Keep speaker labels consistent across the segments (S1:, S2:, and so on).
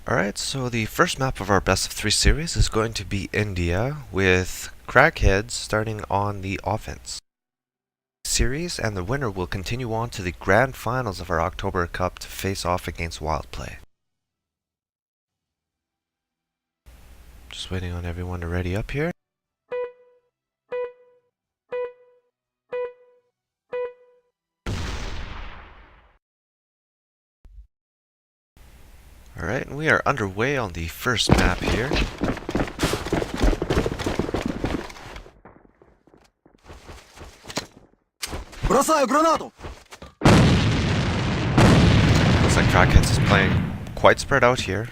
S1: Alright, so the first map of our best of 3 series is going to be India, with Crackheads starting on the offense series, and the winner will continue on to the grand finals of our October Cup to face off against Wildplay. Just waiting on everyone to ready up here. Alright, and we are underway on the first map here. Looks like Crackheads is playing quite spread out here,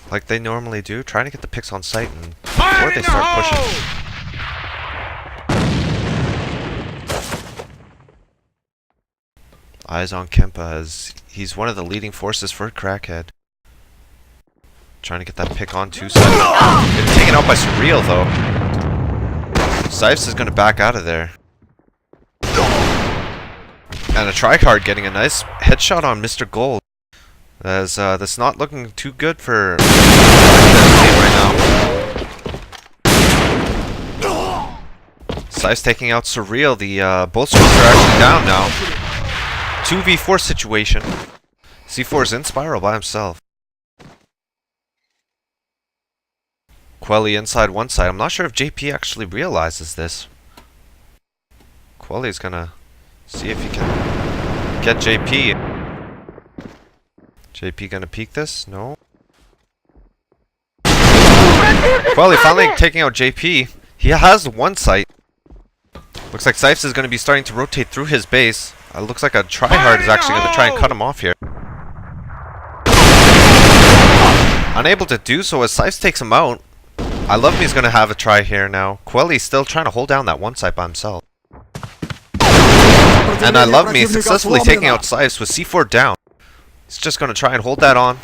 S1: like they normally do, trying to get the picks on site and before they start pushing. Eyes on Kempa as he's one of the leading forces for Crackhead. Trying to get that pick on two sides. It's taken out by Surreal though. Sipes is going to back out of there. And a tryhard getting a nice headshot on Mr. Gold. As that's not looking too good for right now. Sipes taking out Surreal. The both strokes are actually down now. 2v4 situation. C4 is in Spiral by himself. Quelly inside one side. I'm not sure if JP actually realizes this. Quelly's gonna see if he can get JP. JP gonna peek this? No. Quelly finally taking out JP. He has one sight. Looks like Sipes is gonna be starting to rotate through his base. Looks like a tryhard is actually going to try and cut him off here. Unable to do so as Sipes takes him out. I love he's going to have a try here now. Quelly's still trying to hold down that one side by himself. And I love me successfully taking out Sipes with C4 down. He's just going to try and hold that on.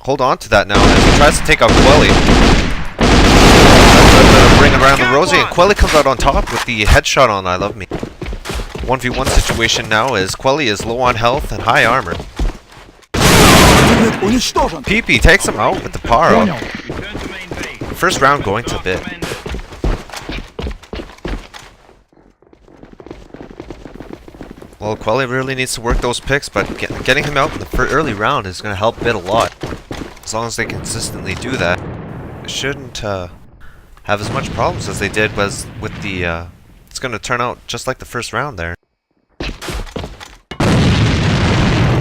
S1: Hold on to that now as he tries to take out Quelly. Bring around the Rosie and Quelly comes out on top with the headshot on I love me. 1v1 situation now as Quelly is low on health and high armor. PP takes him out with the power up. First round going to BiT. Well, Quelly really needs to work those picks, but getting him out in the early round is going to help BiT a lot. As long as they consistently do that, they shouldn't have as much problems as they did with the... It's going to turn out just like the first round there.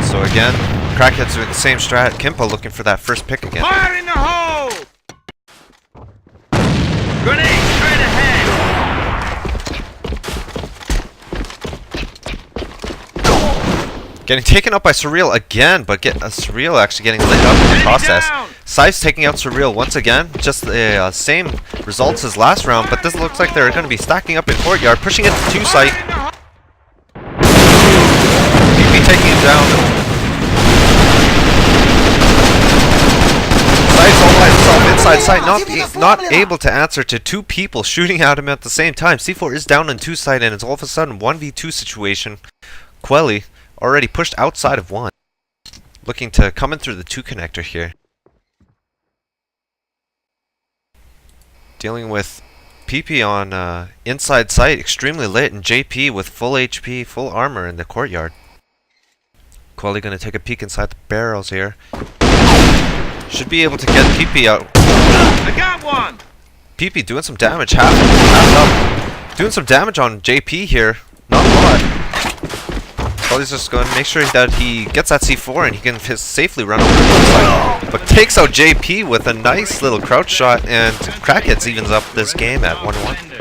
S1: So again, Crackheads doing the same strat. Kimpa looking for that first pick again.
S2: Fire in the hole! Grenade straight ahead!
S1: Getting taken out by Surreal again, but Surreal actually getting lit up in the process. Sipes taking out Surreal once again. Just the same results as last round, but this looks like they're going to be stacking up in Courtyard, pushing it to two site. PP taking him down. Sipes all by himself inside site, not able to answer to two people shooting at him at the same time. C4 is down in two site, and it's all of a sudden 1v2 situation. Quelly already pushed outside of one. Looking to come in through the two connector here. Dealing with PP on inside site, extremely lit, and JP with full HP, full armor in the Courtyard. Quelly gonna take a peek inside the barrels here. Should be able to get PP out.
S2: I got one!
S1: PP doing some damage, half up. Doing some damage on JP here. Not a lot. Quelly's just going to make sure that he gets that C4 and he can safely run over to the side. But takes out JP with a nice little crouch shot, and Crackheads evens up this game at 1-1.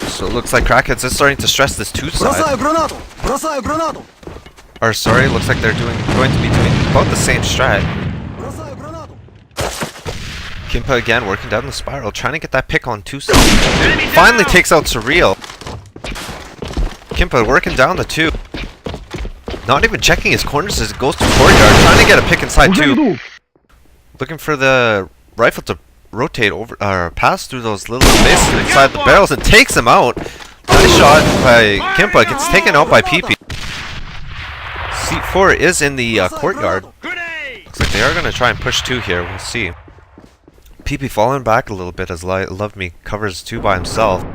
S1: So it looks like Crackheads is starting to stress this two side. Or sorry, looks like they're going to be doing about the same strat. Kimpa again working down the spiral, trying to get that pick on two sides. Finally takes out Surreal. Kimpa working down the two. Not even checking his corners as it goes to Courtyard, trying to get a pick inside two. Looking for the rifle to rotate over or pass through those little spaces inside the barrels and takes him out. Nice shot by Kimpa, gets taken out by PP. C4 is in the courtyard.
S2: Grenade!
S1: Looks like they are going to try and push 2 here, we'll see. PP falling back a little bit as Love Me covers 2 by himself.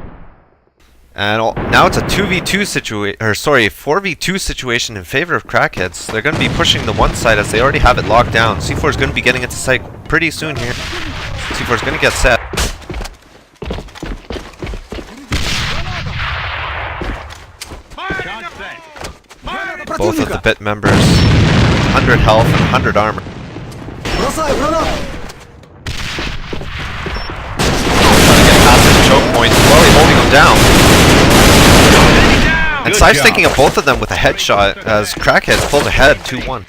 S1: And now it's a 2v2 situation, or sorry, 4v2 situation in favor of Crackheads. They're going to be pushing the one side as they already have it locked down. C4 is going to be getting into site pretty soon here. C4 is going to get set. Both of the BiT members, 100 health and 100 armor. Choke points, slowly holding him down. And Scythe's taking up both of them with a headshot as Crackheads pulled ahead 2-1.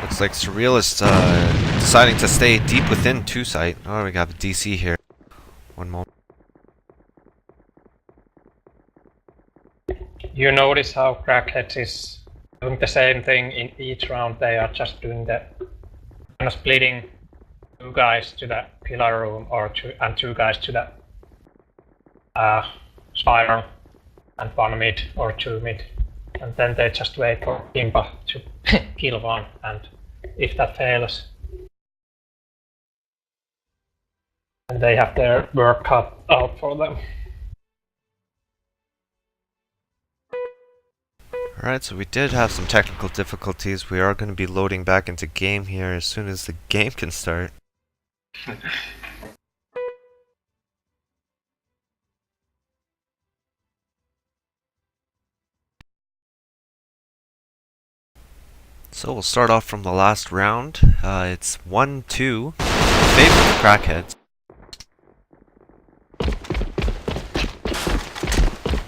S1: Looks like Surreal is deciding to stay deep within 2 site. Oh, we got a DC here. One moment.
S3: You notice how Crackheads is doing the same thing in each round. They are just doing the kind of splitting 2 guys to the pillar room and 2 guys to the spiral and 1 mid or 2 mid. And then they just wait for Kimpa to kill 1, and if that fails, and they have their work cut out for them.
S1: Alright, so we did have some technical difficulties. We are going to be loading back into game here as soon as the game can start. So we'll start off from the last round. It's 1-2 in favor of the Crackheads.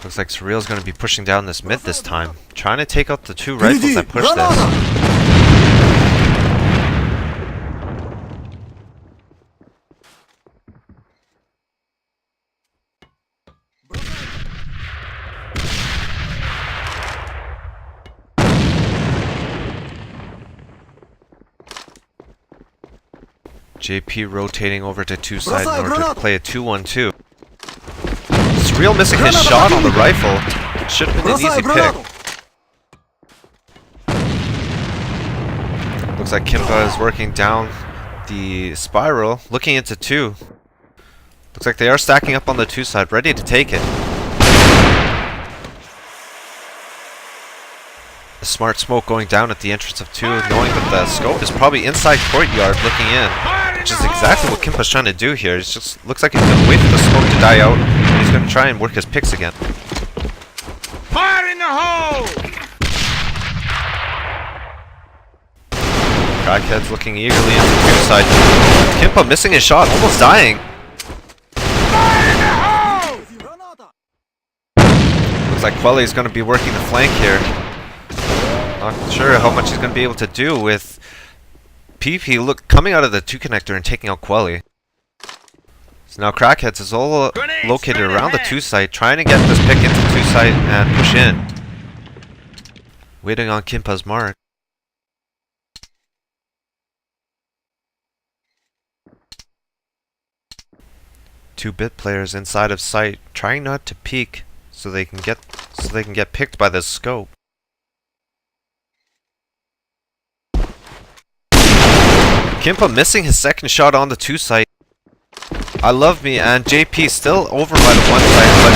S1: Looks like Surreal's going to be pushing down this mid this time, trying to take out the 2 rifles that push this. JP rotating over to 2 side in order to play a 2-1-2. Surreal missing his shot on the rifle. Should have been an easy pick. Looks like Kimpa is working down the spiral, looking into 2. Looks like they are stacking up on the 2 side, ready to take it. A smart smoke going down at the entrance of 2, knowing that the scope is probably inside courtyard looking in. Which is exactly what Kimpa's trying to do here. It just looks like he's going to wait for the smoke to die out, and he's going to try and work his picks again.
S2: Fire in the hole!
S1: Crackheads looking eagerly into the 2 side. Kimpa missing his shot, almost dying.
S2: Fire in the hole!
S1: Looks like Quelly is going to be working the flank here. Not sure how much he's going to be able to do with PP coming out of the 2 connector and taking out Quelly. So now Crackheads is all located around the 2 site, trying to get this pick into 2 site and push in. Waiting on Kimpa's mark. Two BiT players inside of sight, trying not to peek so they can get picked by the scope. Kimpa missing his second shot on the 2 site. I Love Me and JP still over by the 1 site, but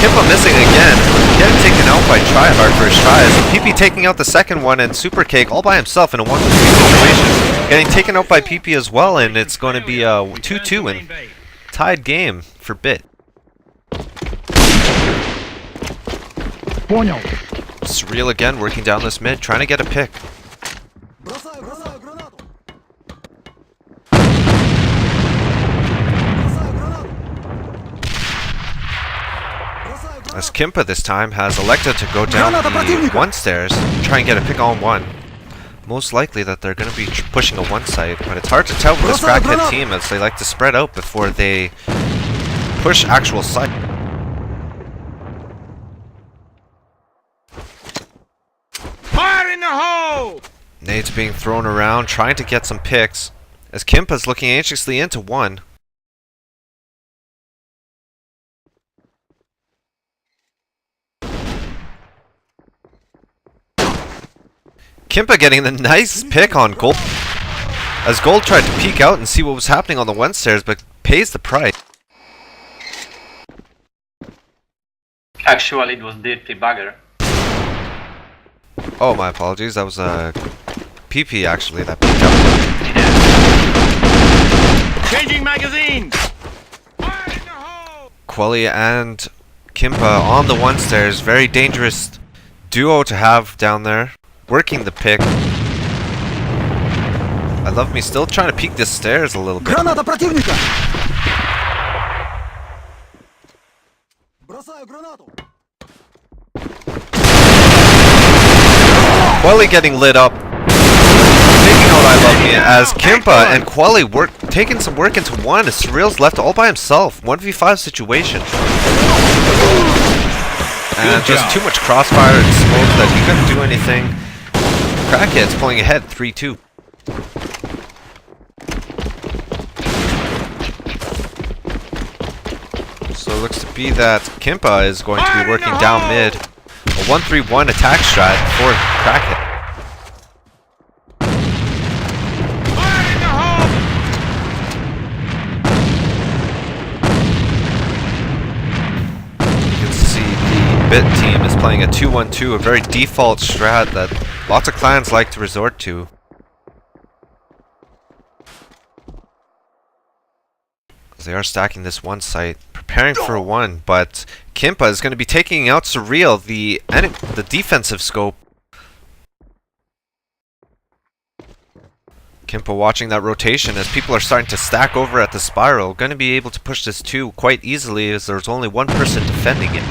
S1: Kimpa missing again. Getting taken out by Tryhard for his tries. PP taking out the second one, and Super Cake all by himself in a 1-3 situation. Getting taken out by PP as well, and it's going to be a 2-2 and tied game for BiT. Surreal again working down this mid, trying to get a pick. As Kimpa this time has elected to go down the 1 stairs, try and get a pick on 1. Most likely that they're going to be pushing a 1 site, but it's hard to tell with this Crackhead team as they like to spread out before they push actual site. Nades being thrown around, trying to get some picks. As Kimpa's looking anxiously into one. Kimpa getting the nice pick on Gold. As Gold tried to peek out and see what was happening on the one stairs, but pays the price.
S4: Actually, it was Dirty Bugger.
S1: Oh, my apologies. That was PP actually that peeked out.
S2: Changing magazines! Fire in the hole!
S1: Quelly and Kimpa on the one stairs. Very dangerous duo to have down there. Working the pick. I love me still trying to peek the stairs a little bit.
S5: Граната противника! Бросаю гранату!
S1: Quelly getting lit up. Taking out I love me as Kimpa and Quelly taking some work into one as Surreal's left all by himself. 1v5 situation. And just too much crossfire and smoke that he couldn't do anything. Crackheads pulling ahead 3-2. So it looks to be that Kimpa is going to be working down mid. A 1-3-1 attack strat for Crackhead.
S2: Fire in the hole!
S1: You can see the BiT team is playing a 2-1-2, a very default strat that lots of clans like to resort to. They are stacking this one site, preparing for a one, but Kimpa is going to be taking out Surreal, the defensive scope. Kimpa watching that rotation as people are starting to stack over at the spiral. Going to be able to push this 2 quite easily as there's only one person defending it.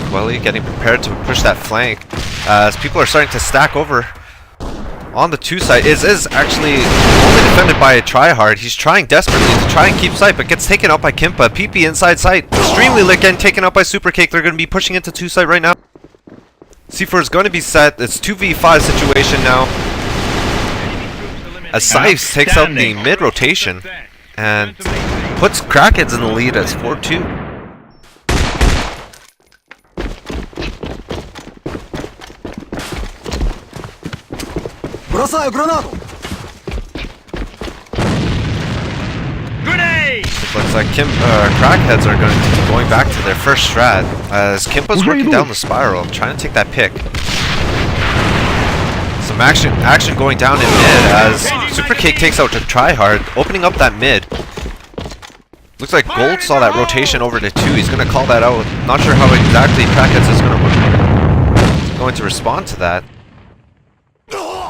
S1: Quelly getting prepared to push that flank as people are starting to stack over. On the 2 side is actually only defended by a tryhard. He's trying desperately to try and keep sight, but gets taken out by Kimpa. PP inside sight. Extremely lit getting taken out by Supercake. They're going to be pushing into 2 site right now. C4 is going to be set. It's 2v5 situation now. As Sipes takes out the mid rotation and puts Crackheads in the lead as 4-2.
S5: Бросаю гранату!
S2: Grenade!
S1: It looks like Crackheads are going to be going back to their first strat as Kimpa's working down the spiral, trying to take that pick. Some action going down in mid as Supercake takes out to Tryhard, opening up that mid. Looks like Gold saw that rotation over to 2. He's going to call that out. Not sure how exactly Crackheads is going to respond to that.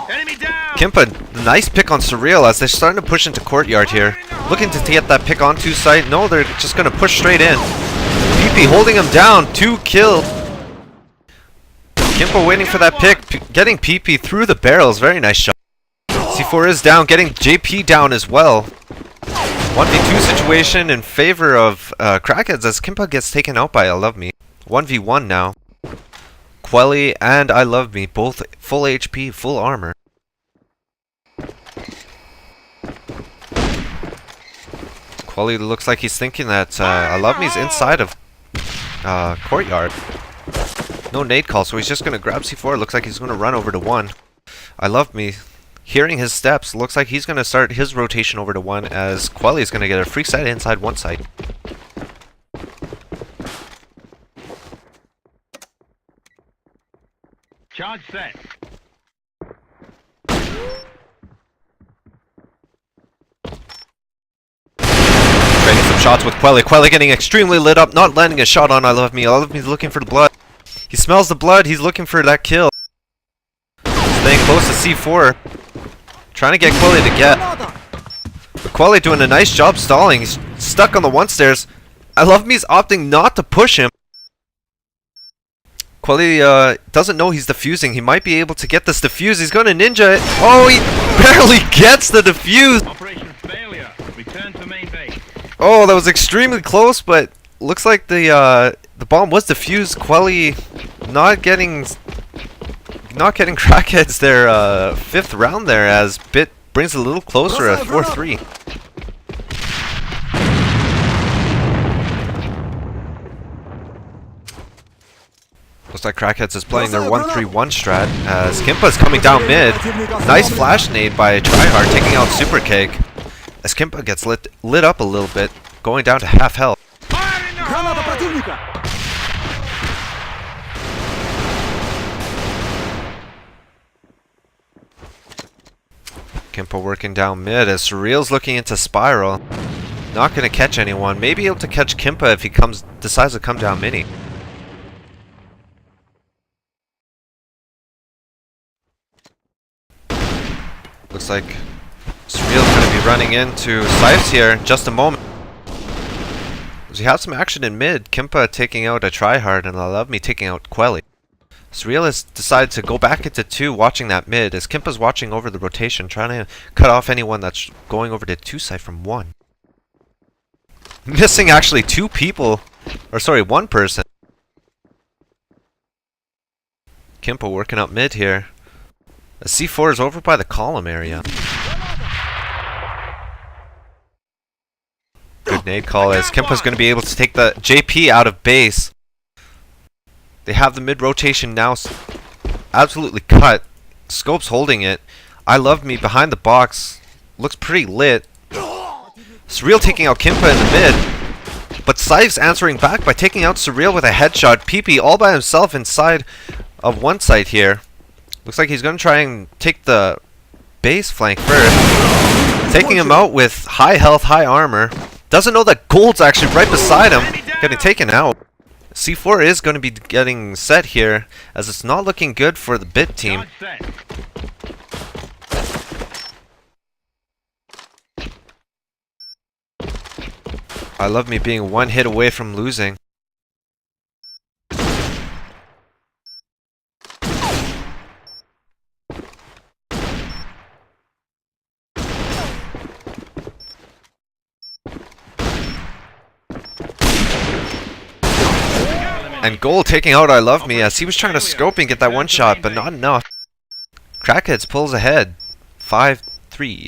S2: Enemy down!
S1: Kimpa, nice pick on Surreal as they're starting to push into courtyard here. Looking to get that pick on 2 site. No, they're just going to push straight in. PP holding him down. 2 killed. Kimpa waiting for that pick. Getting PP through the barrels. Very nice shot. C4 is down. Getting JP down as well. 1v2 situation in favor of Crackheads as Kimpa gets taken out by I Love Me. 1v1 now. Quelly and I Love Me, both full HP, full armor. Quelly looks like he's thinking that I Love Me's inside of courtyard. No nade call, so he's just going to grab C4. Looks like he's going to run over to 1. I Love Me, hearing his steps, looks like he's going to start his rotation over to 1 as Quelly is going to get a free side inside 1 side.
S2: Charge set.
S1: Trading some shots with Quelly. Quelly getting extremely lit up, not landing a shot on I Love Me. I Love Me's looking for the blood. He smells the blood, he's looking for that kill. Staying close to C4. Trying to get Quelly to get. But Quelly doing a nice job stalling. He's stuck on the 1 stairs. I Love Me's opting not to push him. Quelly doesn't know he's defusing. He might be able to get this defuse. He's going to ninja it. Oh, he barely gets the defuse.
S2: Operation failure. Return to main base.
S1: Oh, that was extremely close, but looks like the The bomb was defused. Quelly not getting Crackheads their 5th round there, as BiT brings it a little closer at 4-3. Looks like Crackheads is playing their 1-3-1 strat, as Kimpa's coming down mid. Nice flash nade by Tryhard, taking out Super Cake. As Kimpa gets lit up a little bit, going down to half health. Kimpa working down mid as Surreal's looking into Spiral. Not going to catch anyone. Maybe able to catch Kimpa if he decides to come down mini. Looks like Surreal's going to be running into Sipes here in just a moment. As we have some action in mid, Kimpa taking out a Tryhard and I love me taking out Quelly. Surreal has decided to go back into 2, watching that mid, as Kimpa's watching over the rotation, trying to cut off anyone that's going over to 2 side from 1. Missing actually 2 people, or sorry, 1 person. Kimpa working up mid here. A C4 is over by the column area. Good nade call, as Kimpa's going to be able to take the JP out of base. They have the mid rotation now absolutely cut. Scope's holding it. I love me behind the box. Looks pretty lit. Surreal taking out Kimpa in the mid. But Sipes answering back by taking out Surreal with a headshot. PP all by himself inside of 1 site here. Looks like he's going to try and take the base flank first. Taking him out with high health, high armor. Doesn't know that Gold's actually right beside him. Getting taken out. C4 is going to be getting set here, as it's not looking good for the BiT team. I love me being 1 hit away from losing. And Gold taking out I Love Me, as he was trying to scope and get that 1 shot, but not enough. Crackheads pulls ahead. 5-3.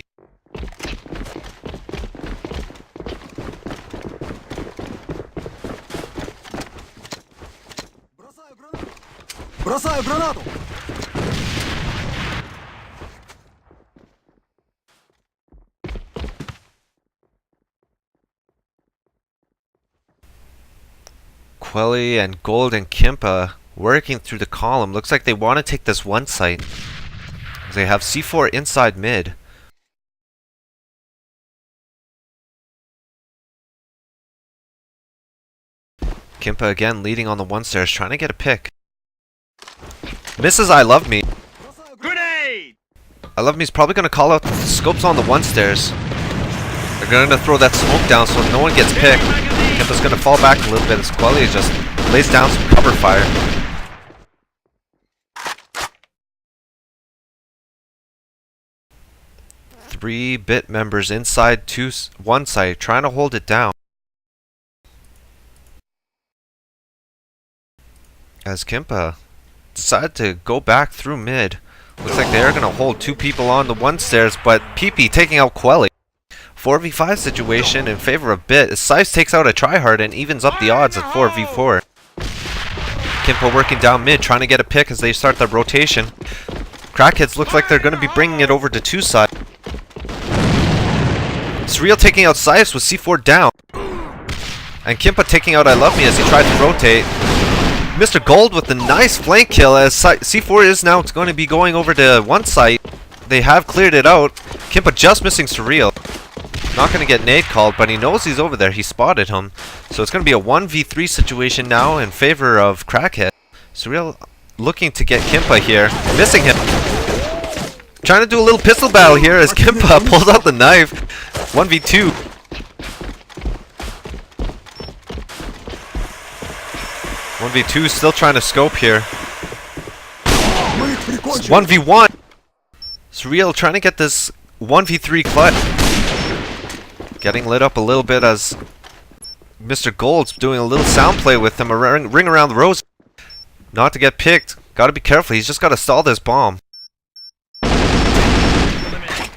S4: Бросаю гранату!
S1: Quelly and Gold and Kimpa working through the column. Looks like they want to take this 1 site. They have C4 inside mid. Kimpa again leading on the 1 stairs, trying to get a pick. Misses I Love Me.
S2: Grenade!
S1: I Love Me's probably going to call out the scopes on the 1 stairs. They're going to throw that smoke down so no one gets picked. Kimpa's going to fall back a little bit as Quelly just lays down some cover fire. Three BiT members inside 1 site, trying to hold it down. As Kimpa decided to go back through mid. Looks like they're going to hold 2 people on the 1 stairs, but PP taking out Quelly. 4v5 situation in favor of BiT as Sipes takes out a Tryhard and evens up the odds at 4v4. Kimpa working down mid, trying to get a pick as they start the rotation. Crackheads look like they're going to be bringing it over to 2 side. Surreal taking out Sipes with C4 down. And Kimpa taking out I Love Me as he tried to rotate. Mr. Gold with the nice flank kill as C4 is now going to be going over to 1 site. They have cleared it out. Kimpa just missing Surreal. Not going to get nade called, but he knows he's over there. He spotted him. So it's going to be a 1v3 situation now in favor of Crackhead. Surreal looking to get Kimpa here. Missing him. Trying to do a little pistol battle here as Kimpa pulls out the knife. 1v2. Still trying to scope here. 1v1. Surreal trying to get this 1v3 clutch. Getting lit up a little bit as Mr. Gold's doing a little sound play with him, a ring around the rose. Not to get picked. Gotta be careful, he's just gotta stall this bomb.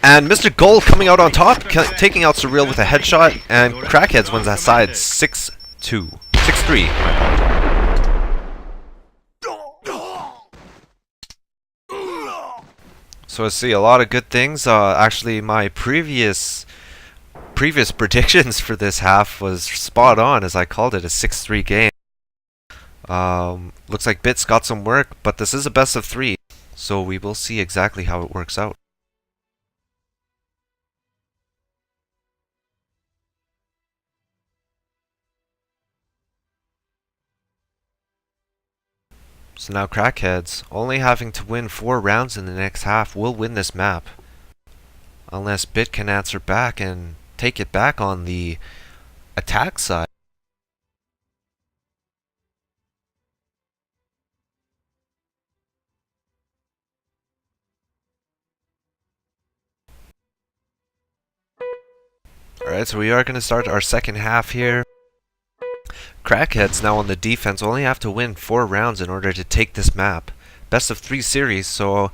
S1: And Mr. Gold coming out on top, taking out Surreal with a headshot, and Crackheads wins that side 6-2. 6-3. So I see a lot of good things. Actually, my previous predictions for this half was spot on, as I called it a 6-3 game. Looks like BiT's got some work, but this is a best of 3, so we will see exactly how it works out. So now Crackheads, only having to win 4 rounds in the next half, will win this map. Unless BiT can answer back and take it back on the attack side. Alright, so we are going to start our second half here. Crackheads now on the defense only have to win 4 rounds in order to take this map. Best of 3 series, so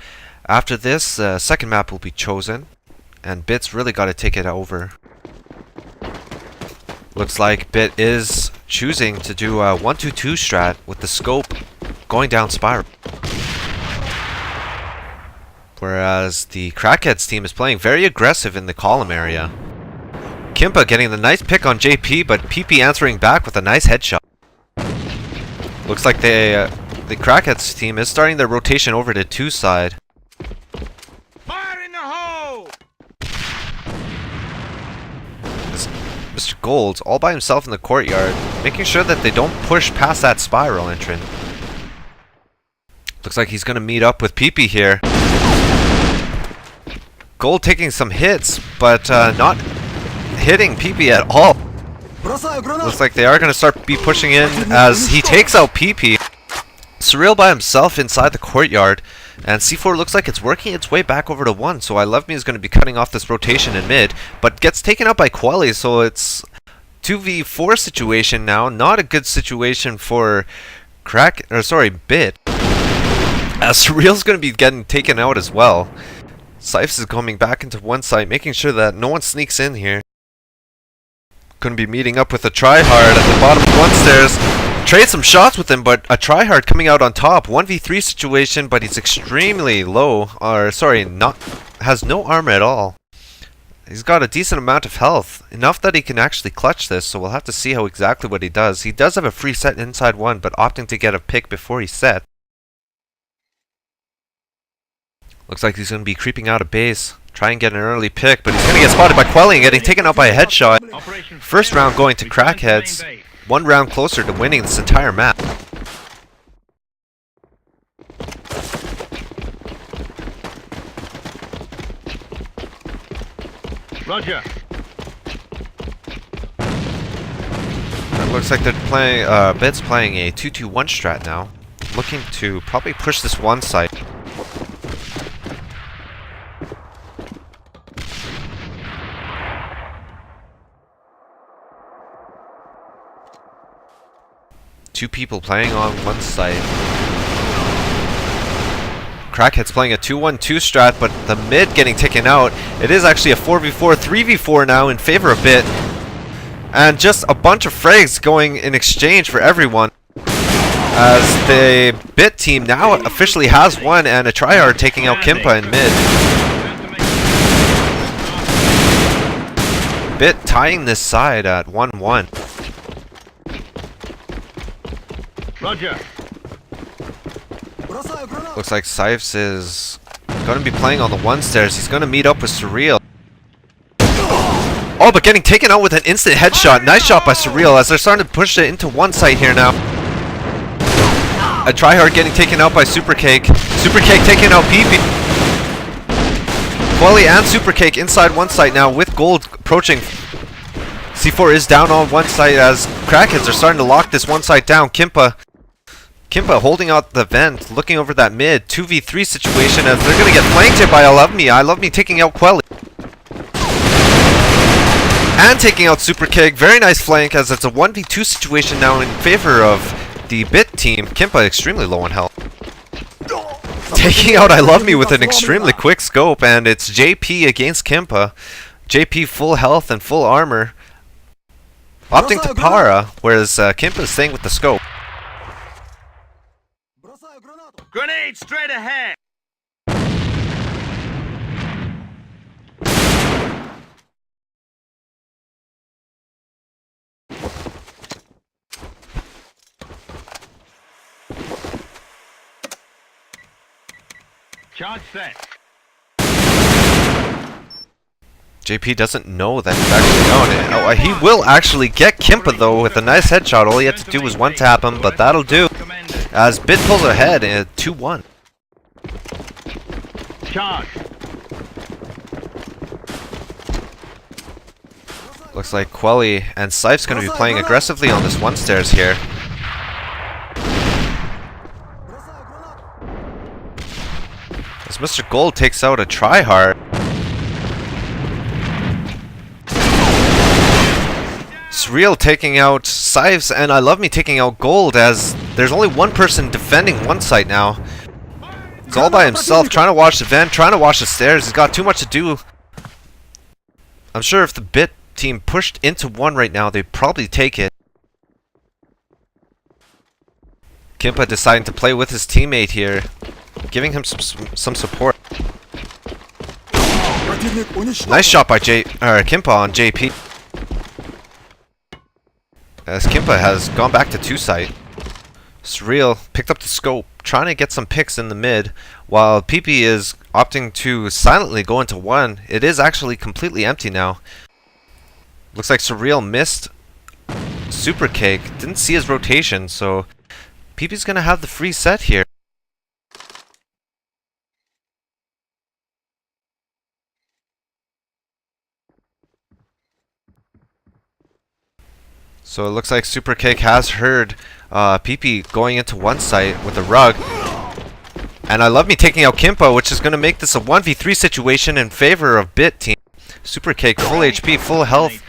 S1: after this, second map will be chosen. And BiT's really got to take it over. Looks like BiT is choosing to do a 1-2-2 strat with the scope going down spiral. Whereas the Crackheads team is playing very aggressive in the column area. Kimpa getting the nice pick on JP, but PP answering back with a nice headshot. Looks like the Crackheads team is starting their rotation over to 2 side.
S2: Fire in the hole!
S1: Mr. Gold's all by himself in the courtyard, making sure that they don't push past that spiral entrance. Looks like he's going to meet up with PP here. Gold taking some hits, but not hitting PP at all. Looks like they are going to start pushing in as he takes out PP. Surreal by himself inside the courtyard, and C4 looks like it's working its way back over to 1, so I Love Me is going to be cutting off this rotation in mid, but gets taken out by Quelly, so it's 2v4 situation now. Not a good situation for BiT. As Surreal's going to be getting taken out as well. Sipes is coming back into 1 side, making sure that no one sneaks in here. Going to be meeting up with a tryhard at the bottom of 1 stairs. Trade some shots with him, but a tryhard coming out on top. 1v3 situation, but he's extremely low. Has no armor at all. He's got a decent amount of health. Enough that he can actually clutch this, so we'll have to see exactly what he does. He does have a free set inside 1, but opting to get a pick before he's set. Looks like he's going to be creeping out of base. Try and get an early pick, but he's going to get spotted by Quelly and getting taken out by a headshot. First round going to Crackheads. 1 round closer to winning this entire map.
S2: Roger.
S1: It looks like they're playing. BiT's playing a 2-2-1 strat now, looking to probably push this 1 side. Two people playing on 1 side. Crackheads playing a 2-1-2 strat, but the mid getting taken out. It is actually a 4v4, 3v4 now in favor of BiT. And just a bunch of frags going in exchange for everyone. As the BiT team now officially has won, and a tryhard taking out Kimpa in mid. BiT tying this side at 1-1.
S2: Roger.
S1: Looks like Sipes is going to be playing on the 1 stairs. He's going to meet up with Surreal. Oh, but getting taken out with an instant headshot. Nice shot by Surreal as they're starting to push it into 1 site here now. A tryhard getting taken out by Supercake. Supercake taking out PP. Quelly and Supercake inside 1 site now with Gold approaching. C4 is down on 1 site as Crackheads are starting to lock this 1 site down. Kimpa holding out the vent, looking over that mid 2v3 situation as they're going to get flanked here by I Love Me. I Love Me taking out Quelly. and taking out Super Keg. Very nice flank as it's a 1v2 situation now in favor of the BiT team. Kimpa extremely low on health. Taking out I Love Me with an extremely quick scope, and it's JP against Kimpa. JP full health and full armor, opting to para, whereas Kimpa is staying with the scope.
S2: Grenade straight ahead! Charge set.
S1: JP doesn't know that he's actually on it. Oh, he will actually get Kimpa though with a nice headshot. All he had to do was one tap him, but that'll do. As BiT pulls ahead at 2-1.
S2: Charge.
S1: Looks like Quelly and Sife's going to be playing aggressively on this one stairs here. As Mr. Gold takes out a tryhard. Surreal taking out Sifes, and I Love Me taking out Gold, as there's only one person defending one site now. He's all by himself, trying to watch the vent, trying to watch the stairs. He's got too much to do. I'm sure if the BiT team pushed into one right now, they'd probably take it. Kimpa deciding to play with his teammate here, giving him some support. Nice shot by Kimpa on JP. As Kimpa has gone back to 2 site. Surreal picked up the scope, trying to get some picks in the mid, while PP is opting to silently go into 1. It is actually completely empty now. Looks like Surreal missed Super Cake, didn't see his rotation, so PP's gonna have the free set here. So it looks like Super Cake has heard PP going into 1 site with a rug. And I Love Me taking out Kimpa, which is going to make this a 1v3 situation in favor of BiT team. Super Cake full HP, full health,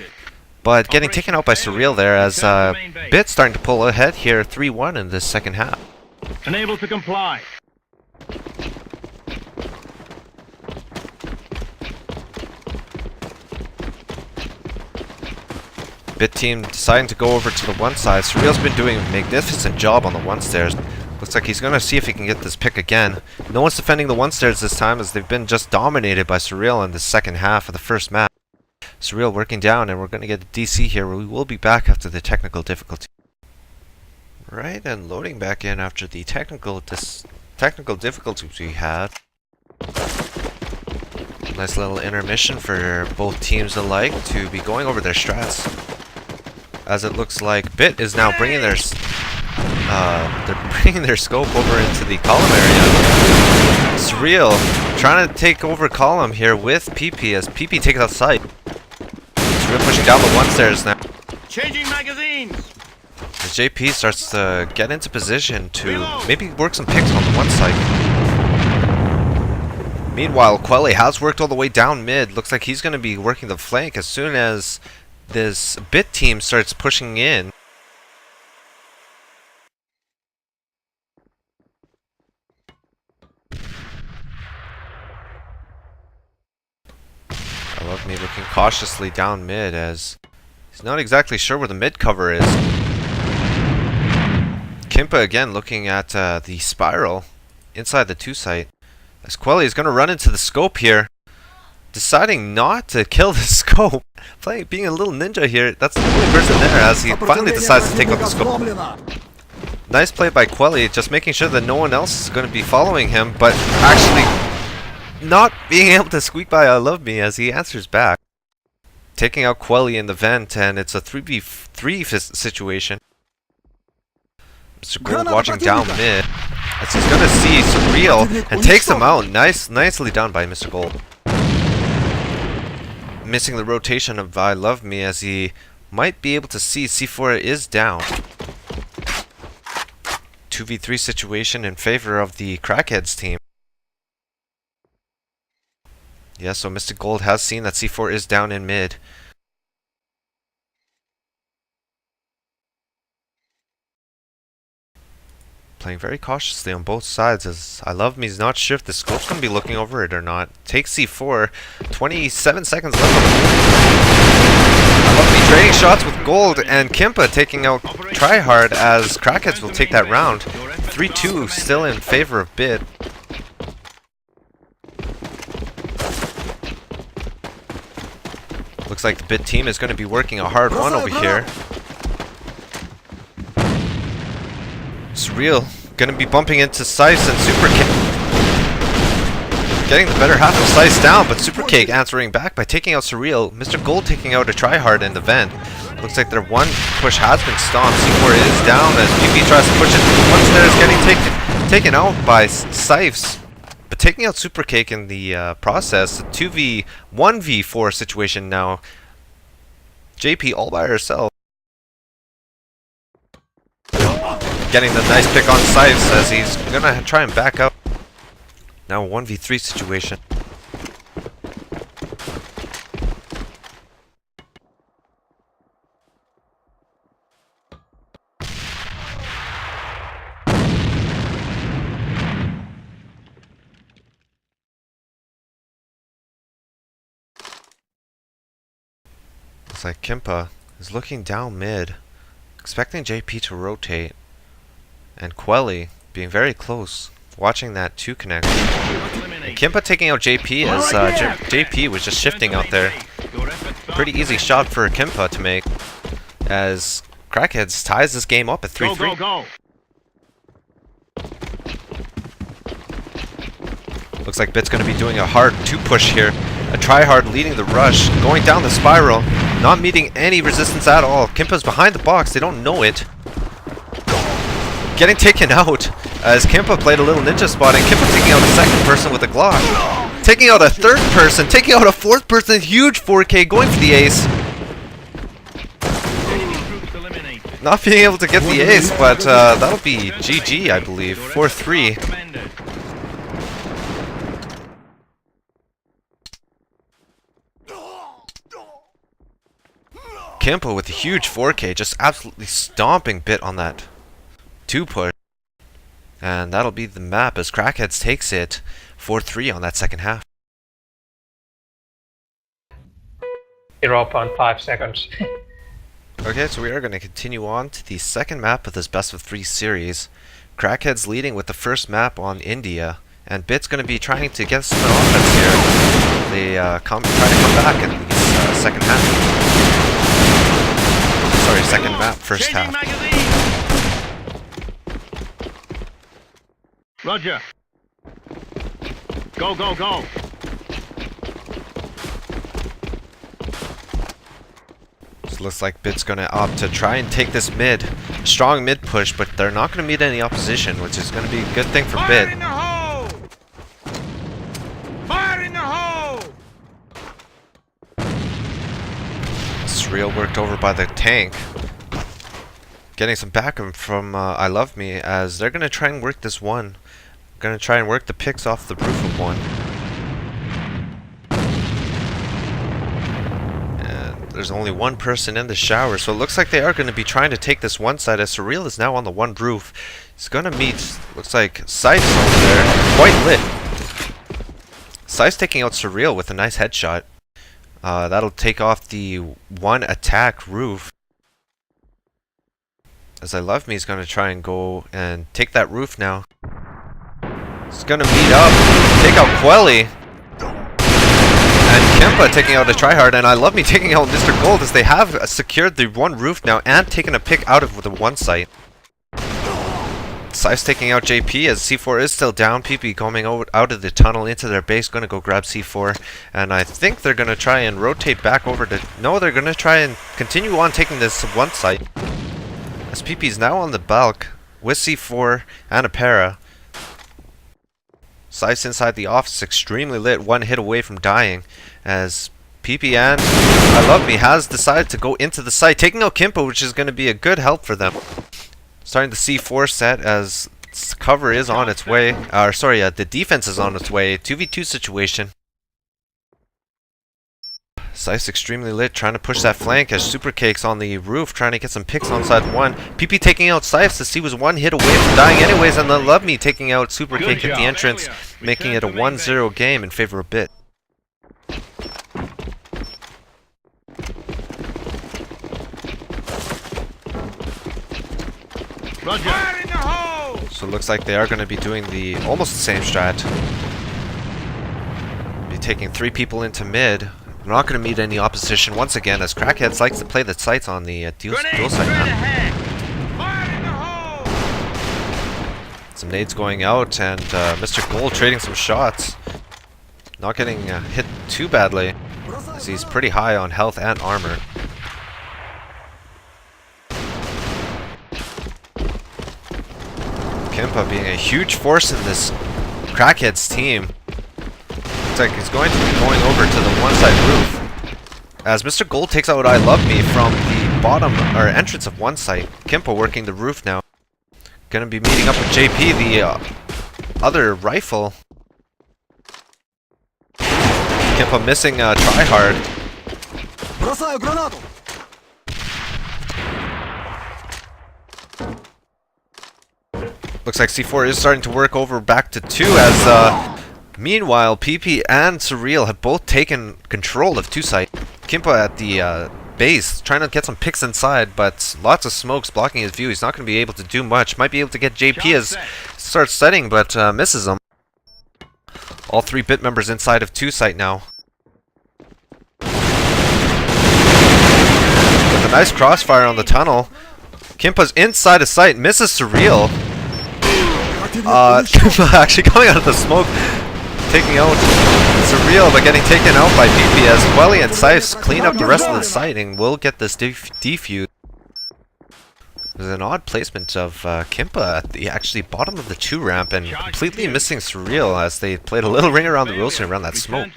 S1: but getting taken out by Surreal there, as BiT starting to pull ahead here 3-1 in this second half.
S2: Unable to comply.
S1: BiT team deciding to go over to the 1 side. Surreal's been doing a magnificent job on the 1 stairs. Looks like he's going to see if he can get this pick again. No one's defending the 1 stairs this time, as they've been just dominated by Surreal in the second half of the first match. Surreal working down, and we're going to get a DC here. We will be back after the technical difficulty. Right, and loading back in after the technical difficulties we had. Nice little intermission for both teams alike to be going over their strats. As it looks like BiT is now bringing their scope over into the column area. Surreal trying to take over column here with PP, as PP takes out site. Surreal pushing down the 1 stairs now.
S2: Changing magazines.
S1: As JP starts to get into position to maybe work some picks on the 1 site. Meanwhile, Quelly has worked all the way down mid. Looks like he's going to be working the flank as soon as this BiT team starts pushing in. I Love Me looking cautiously down mid, as he's not exactly sure where the mid cover is. Kimpa again looking at the spiral inside the 2 site. As Quelly is going to run into the scope here, deciding not to kill the scope, being a little ninja here. That's the only person there, as he finally decides to take out the scope. Nice play by Quelly, just making sure that no one else is going to be following him, but actually not being able to squeak by I Love Me as he answers back. Taking out Quelly in the vent, and it's a 3v3 situation. Mr. Gold watching down mid, as he's going to see Surreal and takes him out. Nicely done by Mr. Gold. Missing the rotation of I Love Me, as he might be able to see C4 is down. 2v3 situation in favor of the Crackheads team. Yeah, so Mr. Gold has seen that C4 is down in mid. Playing very cautiously on both sides as I love me's not sure if the scope's going to be looking over it or not. Takes C4. 27 seconds left on the board. I love me trading shots with gold and Kimpa taking out Tryhard as Crackheads will take that round. 3-2 still in favor of BiT. Looks like the BiT team is going to be working a hard one over here. Surreal going to be bumping into Sice and Supercake. Getting the better half of Sice down, but Supercake answering back by taking out Surreal. Mr. Gold taking out a Tryhard in the vent. Looks like their one push has been stomped. C4 is down as BiT tries to push it. One there is getting taken out by Sipes. But taking out Supercake in the process, a 2v1v4 situation now. JP all by herself. Getting the nice pick on Sipes as he's gonna try and back up. Now a 1v3 situation. Looks like Kimpa is looking down mid, expecting JP to rotate. And Quelly being very close, watching that 2 connect. And Kimpa taking out JP as JP was just shifting out there. Pretty easy shot for Kimpa to make as Crackheads ties this game up at 3-3. Looks like BiT's going to be doing a hard 2 push here. A Tryhard leading the rush, going down the spiral, not meeting any resistance at all. Kimpa's behind the box, they don't know it. Getting taken out as Kimpa played a little ninja spot and Kimpa taking out a second person with a Glock. Taking out a third person, taking out a fourth person, huge 4K going for the ace. Not being able to get the ace, but that'll be GG I believe, 4-3. Kimpa with a huge 4K, just absolutely stomping BiT on that 2 push. And that'll be the map as Crackheads takes it 4-3 on that second half.
S3: 0.5 seconds.
S1: Okay, so we are going to continue on to the second map of this best of 3 series. Crackheads leading with the first map on India, and BiT's going to be trying to get some offense here. They try to come back in the second half. Sorry, second map, first half.
S2: Roger. Go, go, go.
S1: So looks like BiT's going to opt to try and take this mid. Strong mid push, but they're not going to meet any opposition, which is going to be a good thing for BiT.
S2: Fire in the hole! Fire in the hole!
S1: Surreal worked over by the tank. Getting some backup from I Love Me as they're going to try and work this one. Going to try and work the picks off the roof of one. And there's only one person in the shower, so it looks like they are going to be trying to take this one side as Surreal is now on the one roof. He's going to meet, looks like, Sice over there. Quite lit. Sice taking out Surreal with a nice headshot. That'll take off the one attack roof. As I Love Me is going to try and go and take that roof now. He's going to meet up, take out Quelly. And Kimpa taking out a Tryhard, and I Love Me taking out Mr. Gold as they have secured the one roof now and taken a pick out of the one site. Sice taking out JP as C4 is still down. PP coming out of the tunnel into their base, going to go grab C4. And I think they're going to try and rotate back over to... No, they're going to try and continue on taking this one site. As PP is now on the bulk with C4 and a para. Sice inside the office, extremely lit, one hit away from dying. As PP and I Love Me has decided to go into the site, taking out Kimpa, which is going to be a good help for them. Starting the C4 set as cover is on its way. The defense is on its way. 2v2 situation. Sife's extremely lit, trying to push that flank as Supercake's on the roof, trying to get some picks on side one. PP taking out Sifes as he was one hit away from dying anyways, and then Love Me taking out Supercake at the entrance, making it a 1-0 game in favor of BiT.
S2: Fire in the hole!
S1: So it looks like they are going to be doing the almost the same strat. Be taking 3 people into mid. They're not going to meet any opposition once again, as Crackheads likes to play the sights on the dual side map.
S2: Fire in the hole!
S1: Some nades going out, and Mr. Gold trading some shots. Not getting hit too badly, as he's pretty high on health and armor. Kimpa being a huge force in this Crackheads team. Looks like he's going to be going over to the one side roof. As Mr. Gold takes out I Love Me from the bottom or entrance of one site. Kimpa working the roof now. Gonna be meeting up with JP, the other rifle. Kimpa missing tryhard. Looks like C4 is starting to work over back to 2 as meanwhile PP and Surreal have both taken control of 2 site. Kimpa at the base trying to get some picks inside, but lots of smokes blocking his view. He's not going to be able to do much. Might be able to get JP as starts setting, but misses him. All 3 BiT members inside of 2 site now. With a nice crossfire on the tunnel. Kimpa's inside of sight, misses Surreal. Kimpa actually coming out of the smoke, taking out Surreal, but getting taken out by PP as Quelly and Sifes clean up the rest of the site and will get this defuse. There's an odd placement of Kimpa at the actually bottom of the 2 ramp and completely missing Surreal as they played a little ring around the roaster around that smoke.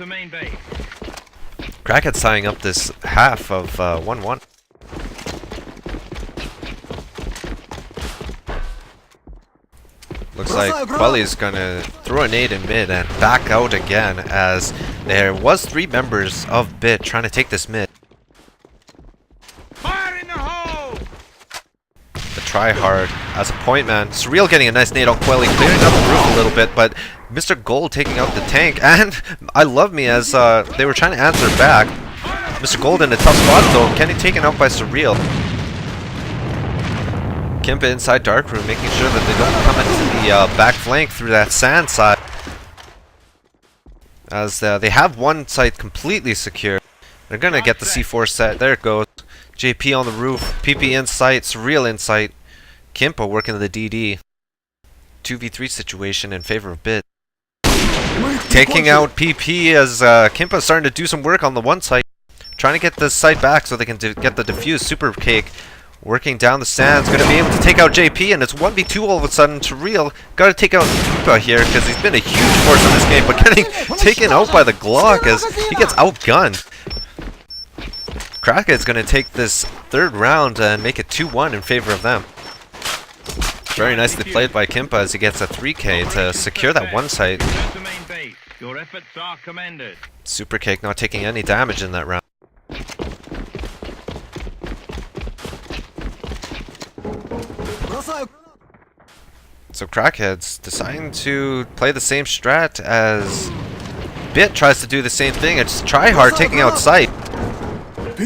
S1: Crackheads tying up this half of 1-1. Looks like Quelly's gonna throw a nade in mid and back out again, as there was 3 members of BiT trying to take this mid.
S2: Fire in the hole!
S1: The tryhard as a point man. Surreal getting a nice nade on Quelly, clearing up the roof a little bit, but Mr. Gold taking out the tank, and I Love Me as they were trying to answer back. Mr. Gold in a tough spot though, getting taken out by Surreal. Kimpa inside dark room, making sure that they don't come into the back flank through that sand side. As they have one site completely secure. They're gonna get the C4 set. There it goes. JP on the roof, PP in sight, Surreal in sight. Kimpa working the DD. 2v3 situation in favor of BiT. Taking out PP as Kimpa starting to do some work on the one site. Trying to get this site back so they can get the defuse. Supercake working down the sands, going to be able to take out JP, and it's 1v2 all of a sudden. Surreal got to take out Kimpa here because he's been a huge force in this game, but getting taken out by the Glock as he gets outgunned. Crackheads going to take this 3rd round and make it 2-1 in favor of them. Very nicely played by Kimpa as he gets a 3k to secure that one site.
S2: Your efforts are commended.
S1: Supercake not taking any damage in that round. So Crackheads deciding to play the same strat as BiT tries to do the same thing. It's tryhard taking out sight. And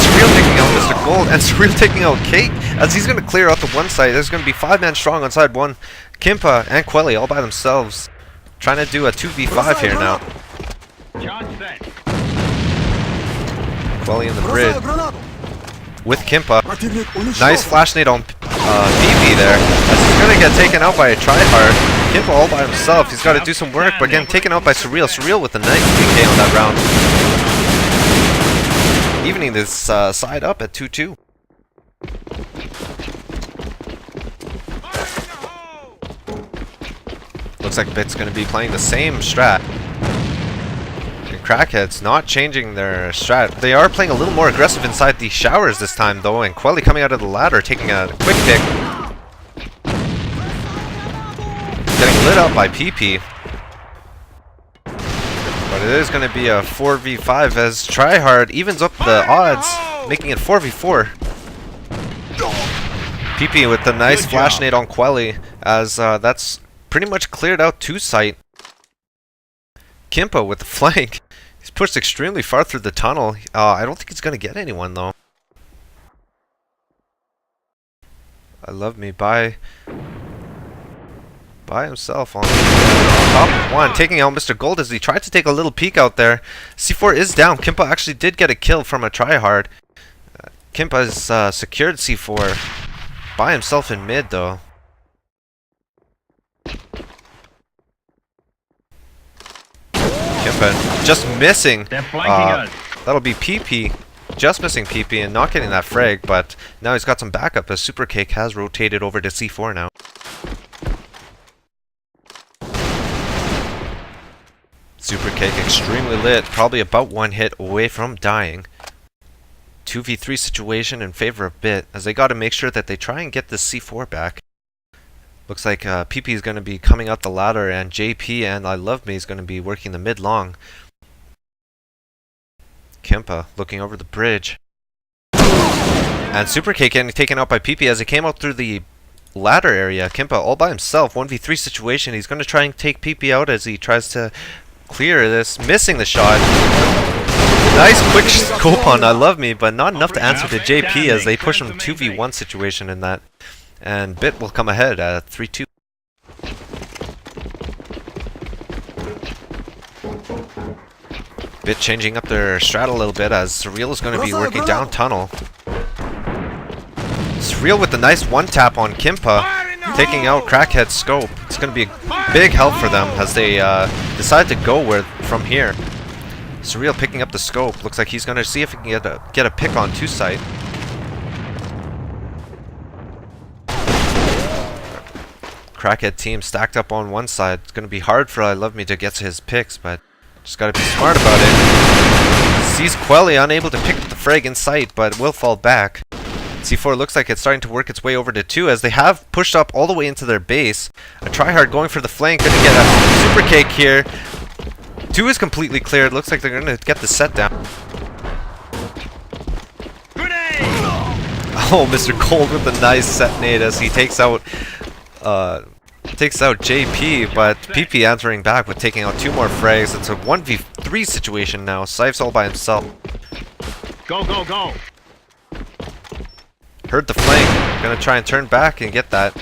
S1: Surreal taking out Mr. Gold, and Surreal taking out Cake as he's going to clear out the one side. There's going to be 5 men strong on side 1. Kimpa and Quelly all by themselves. Trying to do a 2v5 here now. Quelly in the bridge with Kimpa. Nice flash nade on BB there, as he's going to get taken out by a tryhard. Kimpa all by himself. He's got to do some work, but getting taken out by Surreal. Surreal with a nice DK on that round. Evening this side up at 2-2. Looks like BiT's going to be playing the same strat. And Crackheads not changing their strat. They are playing a little more aggressive inside the showers this time though, and Quelly coming out of the ladder taking a quick pick. Getting lit up by PP. But it is going to be a 4v5 as Tryhard evens up the odds, making it 4v4. PP with the nice flash nade on Quelly, as that's pretty much cleared out 2-site. Kimpa with the flank. He's pushed extremely far through the tunnel. I don't think he's going to get anyone though. I love me by himself on top of one, taking out Mr. Gold as he tried to take a little peek out there. C4 is down. Kimpa actually did get a kill from a tryhard. Kimpa has secured C4 by himself in mid though. Kimpa just missing. That'll be PP. Just missing PP and not getting that frag, but now he's got some backup as Supercake has rotated over to C4 now. Supercake extremely lit, probably about one hit away from dying. 2v3 situation in favor of BiT, as they got to make sure that they try and get this C4 back. Looks like PP is going to be coming up the ladder, and JP and I Love Me is going to be working the mid long. Kimpa looking over the bridge. And Supercake getting taken out by PP as he came out through the ladder area. Kimpa all by himself, 1v3 situation. He's going to try and take PP out as he tries to clear this, missing the shot. Nice quick scope on I Love Me, but not enough to answer to JP as they push him 2v1 situation in that. And BiT will come ahead at 3-2. BiT changing up their strat a little bit as Surreal is going to be working down tunnel. Surreal with the nice one tap on Kimpa, taking out Crackheads scope. It's going to be a big help for them as they decide to go from here. Surreal picking up the scope. Looks like he's going to see if he can get a pick on 2-site. Crackhead team stacked up on one side. It's going to be hard for I Love Me to get to his picks, but just got to be smart about it. Sees Quelly unable to pick up the frag in sight, but will fall back. C4 looks like it's starting to work its way over to 2 as they have pushed up all the way into their base. A tryhard going for the flank, going to get a Supercake here. 2 is completely cleared. Looks like they're going to get the set down. Oh, Mr. Cold with a nice set nade as he takes out JP, but PP answering back with taking out 2 more frags. It's a 1v3 situation now. Sife's all by himself.
S2: Go, go, go!
S1: Heard the flank. Gonna try and turn back and get that.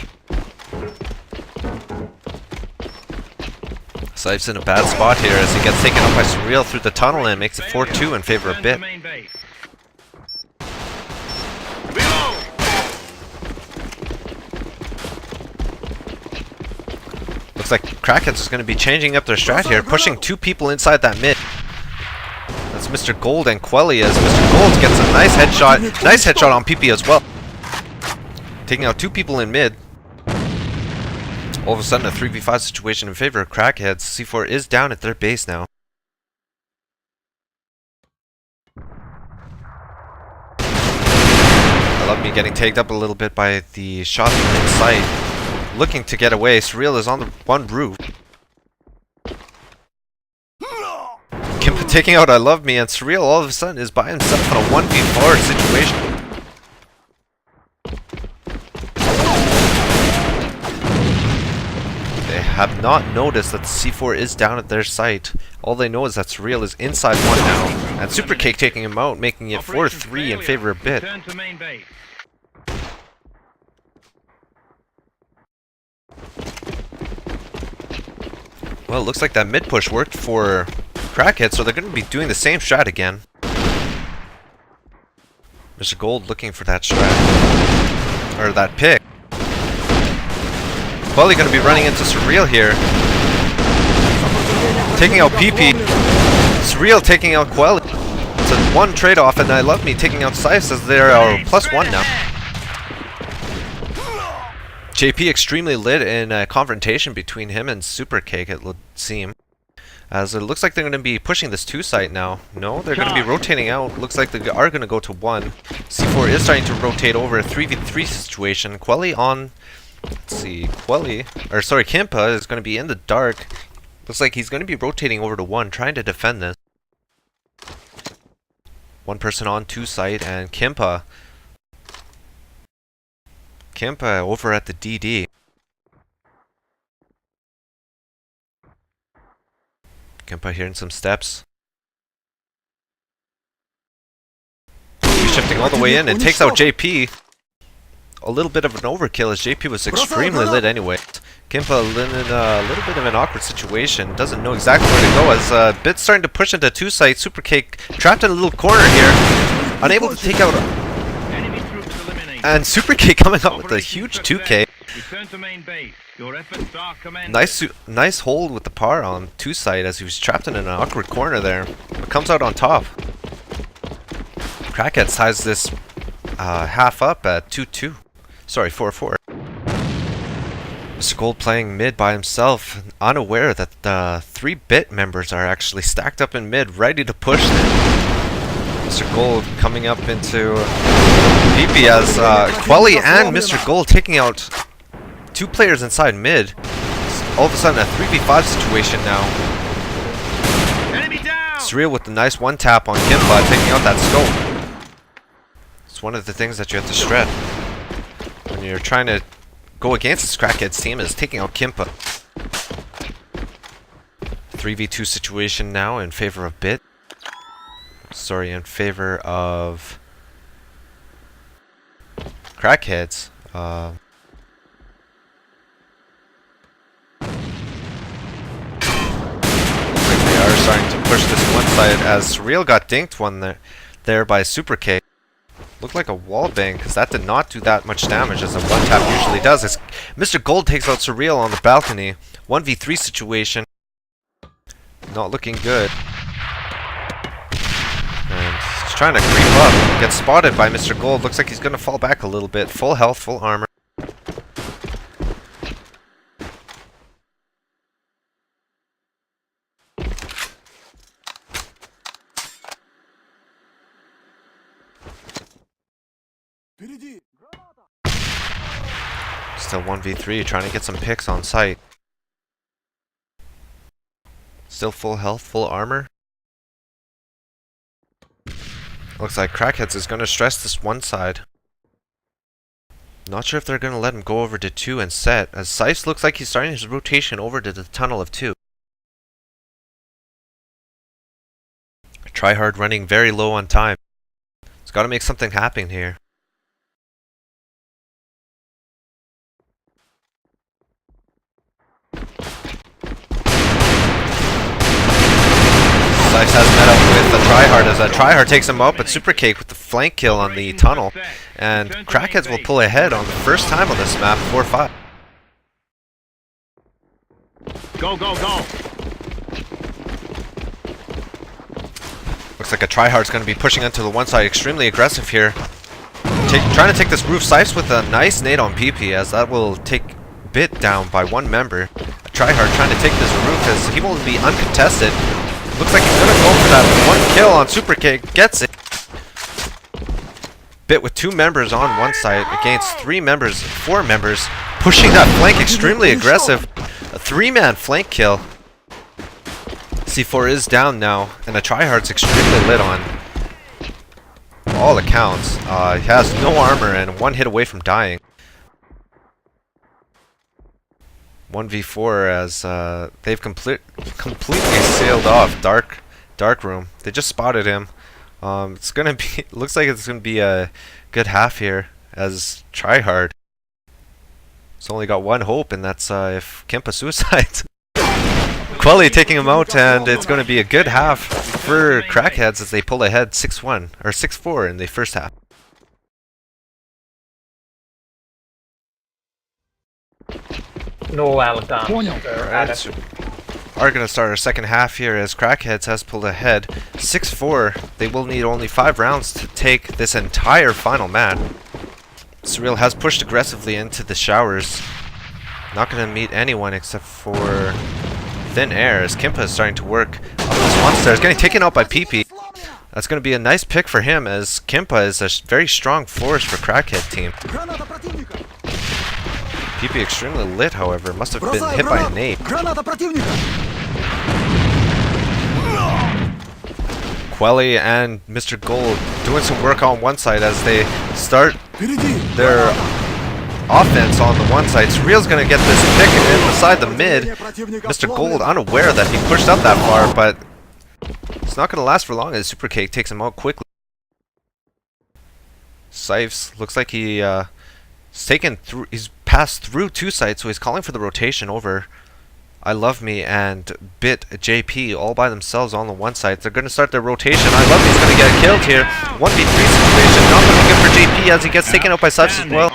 S1: Sife's in a bad spot here as he gets taken out by Surreal through the tunnel and makes it 4-2 in favor of BiT. Looks like Crackheads is going to be changing up their strat here, pushing 2 people inside that mid. That's Mr. Gold and Quelly as Mr. Gold gets a nice headshot. Nice headshot on PP as well. Taking out 2 people in mid. All of a sudden a 3v5 situation in favor of Crackheads. C4 is down at their base now. I Love Me getting tagged up a little bit by the shot from inside. Looking to get away. Surreal is on the one roof. Kimpa taking out I Love Me, and Surreal all of a sudden is by himself in a 1v4 situation. They have not noticed that the C4 is down at their site. All they know is that Surreal is inside one now. And Supercake taking him out, making it 4-3 in favor of BiT. Well, it looks like that mid push worked for Crackhead, so they're going to be doing the same strat again. Mr. Gold looking for that strat. Or that pick. Quelly going to be running into Surreal here. Taking out PP. Surreal taking out Quelly. It's a 1 trade-off, and I Love Me taking out Sifes as they're +1 now. JP extremely lit in a confrontation between him and Supercake, it would seem. As it looks like they're going to be pushing this 2-site now. No, they're going to be rotating out. Looks like they are going to go to 1. C4 is starting to rotate over a 3v3 situation. Quelly on... Let's see. Kimpa is going to be in the dark. Looks like he's going to be rotating over to 1, trying to defend this. One person on 2 site, and Kimpa over at the DD. Kimpa hearing some steps. He's shifting all the way in and takes out JP. A little bit of an overkill as JP was extremely lit anyway. Kimpa in a little bit of an awkward situation. Doesn't know exactly where to go as BiT's starting to push into 2 sites. Supercake trapped in a little corner here. Unable to take out... And Supercake coming up with a huge 2K. Nice hold with the par on 2 site as he was trapped in an awkward corner there. But comes out on top. Crackheads ties this half up at 2-2. Sorry, 4-4. Mr. Gold playing mid by himself, unaware that the 3 BiT members are actually stacked up in mid, ready to push them. Mr. Gold coming up into BP as Quelly and Mr. Gold taking out 2 players inside mid. All of a sudden a 3v5 situation now. Surreal with the nice 1-tap on Kimpa, taking out that scope. It's one of the things that you have to shred when you're trying to go against this Crackheads team, is taking out Kimpa. 3v2 situation now in favor of BiT. Sorry, in favor of Crackheads. They are starting to push this one side as Surreal got dinked one there by Supercake. Looked like a wallbang because that did not do that much damage as a 1-tap usually does. As Mr. Gold takes out Surreal on the balcony. 1v3 situation. Not looking good. And he's trying to creep up. Gets spotted by Mr. Gold. Looks like he's going to fall back a little bit. Full health, full armor. Still 1v3, trying to get some picks on site. Still full health, full armor. Looks like Crackheads is going to stress this one side. Not sure if they're going to let him go over to 2 and set, as Seiss looks like he's starting his rotation over to the tunnel of 2. Tryhard running very low on time. He's got to make something happen here. Seiss has met up with the Tryhard as a Tryhard takes him up, but Supercake with the flank kill on the tunnel. And Crackheads will pull ahead on the first time on this map, 4-5.
S2: Go, go, go!
S1: Looks like a Tryhard's going to be pushing onto the one side, extremely aggressive here. Trying to take this roof. Seiss with a nice nade on PP as that will take BiT down by 1 member. A Tryhard trying to take this roof as he will be uncontested. Looks like he's going to go for that 1 kill on Supercake. Gets it. BiT with 2 members on one side against 4 members. Pushing that flank, extremely aggressive. A 3-man flank kill. C4 is down now, and a Tryhard's extremely lit on all accounts. He has no armor and 1 hit away from dying. 1v4 as they've completely sailed off dark room. They just spotted him. It's gonna be looks like it's gonna be a good half here as Tryhard. It's only got 1 hope, and that's if Kimpa suicides. Quelly taking him out, and it's going to be a good half for Crackheads as they pull ahead 6-1 or 6-4 in the first half.
S3: No Algan.
S1: Alright, are going to start our second half here as Crackheads has pulled ahead 6-4. They will need only 5 rounds to take this entire final map. Surreal has pushed aggressively into the showers. Not going to meet anyone except for thin air as Kimpa is starting to work up this monster. Is getting taken out by PP. That's going to be a nice pick for him as Kimpa is a very strong force for Crackhead team. PP extremely lit, however. Must have been hit by a nade. Quelly and Mr. Gold doing some work on one side as they start their offense on the one side. Surreal's gonna get this pick in beside the mid. Mr. Gold unaware that he pushed up that far, but it's not gonna last for long as Super Cake takes him out quickly. Sipes looks like he's passed through two sides, so he's calling for the rotation over I Love Me and BiT JP all by themselves on the one side. They're going to start their rotation. I Love Me's going to get killed here. 1v3 situation, not looking good for JP as he gets taken out by Sipes as well.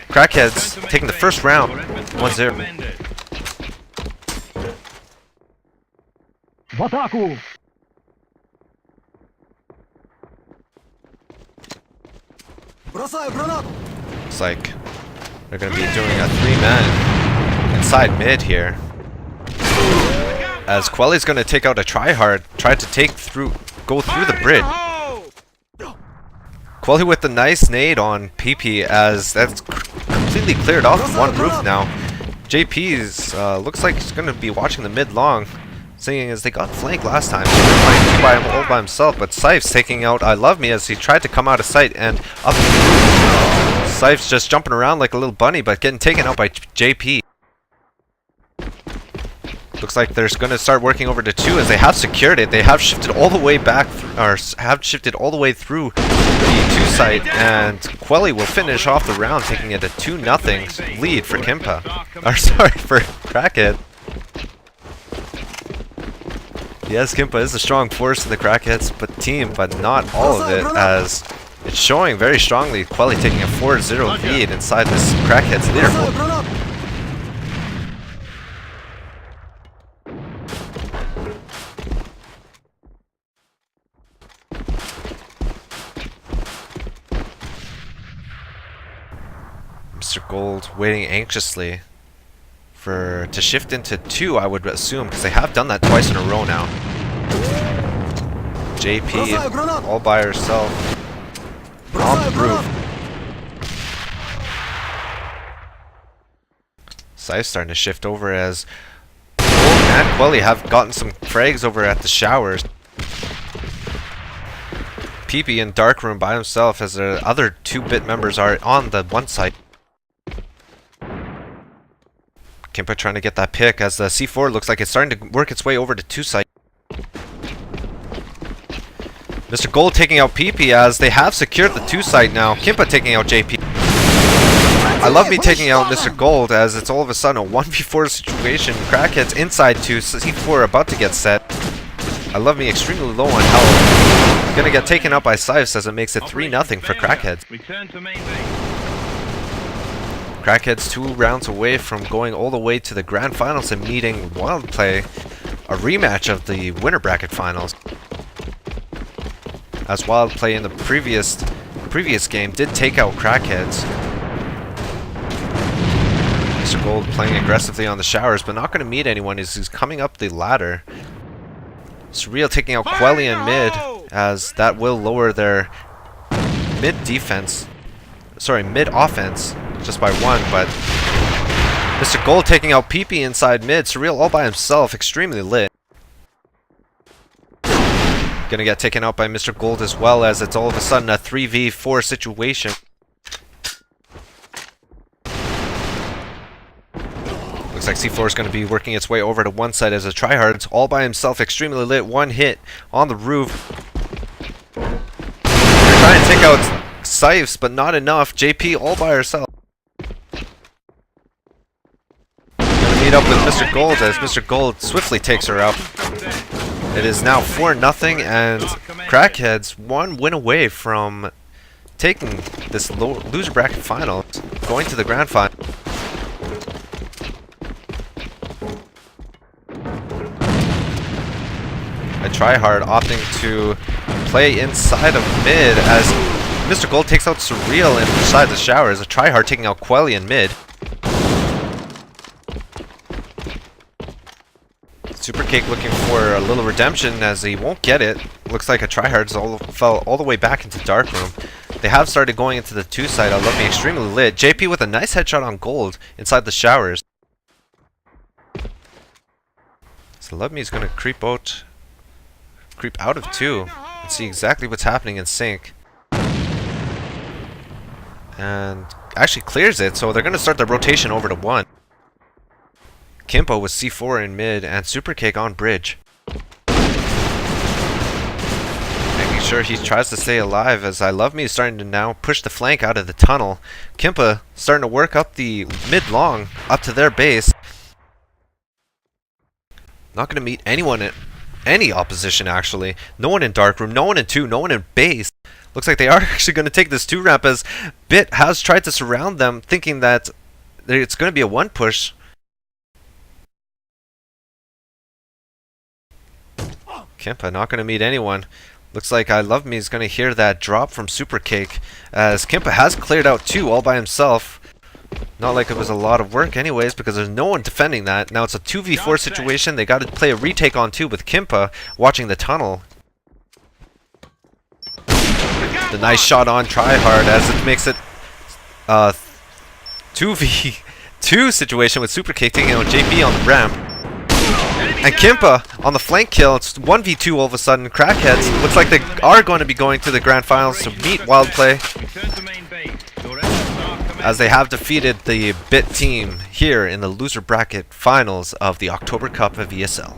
S1: Crackheads taking the first round, 1-0. Looks like they're going to be doing a 3-man inside mid here. As Quelly's going to take out a tryhard, try to go through the bridge. Quelly with the nice nade on PP as that's completely cleared off one roof now. JP's looks like he's going to be watching the mid long, seeing as they got flanked last time. They were playing all by himself, but Sipes taking out I Love Me as he tried to come out of sight and up the roof. Sipes just jumping around like a little bunny, but getting taken out by JP. Looks like they're going to start working over to 2 as they have secured it. They have shifted all the way back, or have shifted all the way through the 2 site, and Quelly will finish off the round, taking it a 2-0 lead for Kimpa. Or sorry, for Crackhead. Yes, Kimpa is a strong force in the Crackheads team, but not all of it, as it's showing very strongly. Quelly taking a 4-0 lead inside this Crackheads leaderboard. Mr. Gold waiting anxiously to shift into 2, I would assume, because they have done that twice in a row now. JP all by herself on the roof. Sipes starting to shift over as Gold and Quelly have gotten some frags over at the showers. PP in dark room by himself as the other 2 BiT members are on the one side. Kimpa trying to get that pick as the C4 looks like it's starting to work its way over to 2 site. Mr. Gold taking out PP as they have secured the 2 site now. Kimpa taking out JP. I Love Me taking out Mr. Gold as it's all of a sudden a 1v4 situation. Crackheads inside 2, C4 about to get set. I Love Me extremely low on health. Gonna get taken out by Sipes as it makes it 3-0 for Crackheads. Crackheads 2 rounds away from going all the way to the grand finals and meeting Wildplay, a rematch of the winner bracket finals. As Wildplay in the previous game did take out Crackheads. Mr. Gold playing aggressively on the showers, but not going to meet anyone as he's coming up the ladder. Surreal taking out Quelly in mid, as that will lower their mid offense just by 1, but Mr. Gold taking out PP inside mid. Surreal all by himself, extremely lit. Gonna get taken out by Mr. Gold as well, as it's all of a sudden a 3v4 situation. Looks like C4 is going to be working its way over to one side as a tryhard's all by himself, extremely lit. 1 hit on the roof. They're trying to take out Sipes, but not enough. JP all by herself. Gonna meet up with Mr. Gold as Mr. Gold swiftly takes her out. It is now 4-0 and Crackheads 1 win away from taking this loser bracket final, going to the grand final. A tryhard opting to play inside of mid as Mr. Gold takes out Surreal inside the showers. A tryhard taking out Quelly in mid. Super Cake looking for a little redemption as he won't get it. Looks like a tryhard's fell all the way back into dark room. They have started going into the 2 side. I Love Me extremely lit. JP with a nice headshot on Gold inside the showers. So Love Me is going to creep out creep out of 2 and see exactly what's happening in sync. And actually clears it, so they're going to start the rotation over to 1. Kimpo with C4 in mid and Supercake on bridge. Making sure he tries to stay alive as I Love Me is starting to now push the flank out of the tunnel. Kimpa starting to work up the mid-long up to their base. Not going to meet anyone in any opposition actually. No one in dark room, no one in 2, no one in base. Looks like they are actually going to take this 2 ramp as BiT has tried to surround them thinking that it's going to be a 1 push. Kimpa not going to meet anyone. Looks like I Love Me is going to hear that drop from Supercake as Kimpa has cleared out 2 all by himself. Not like it was a lot of work anyways because there's no one defending that. Now it's a 2v4 situation. They got to play a retake on 2 with Kimpa watching the tunnel. The nice shot on tryhard as it makes it 2v2 situation with Supercake taking out JP on the ramp. And Kimpa on the flank kill. It's 1v2 all of a sudden. Crackheads looks like they are going to be going to the grand finals to meet Wildplay as they have defeated the BiT team here in the loser bracket finals of the October Cup of ESL.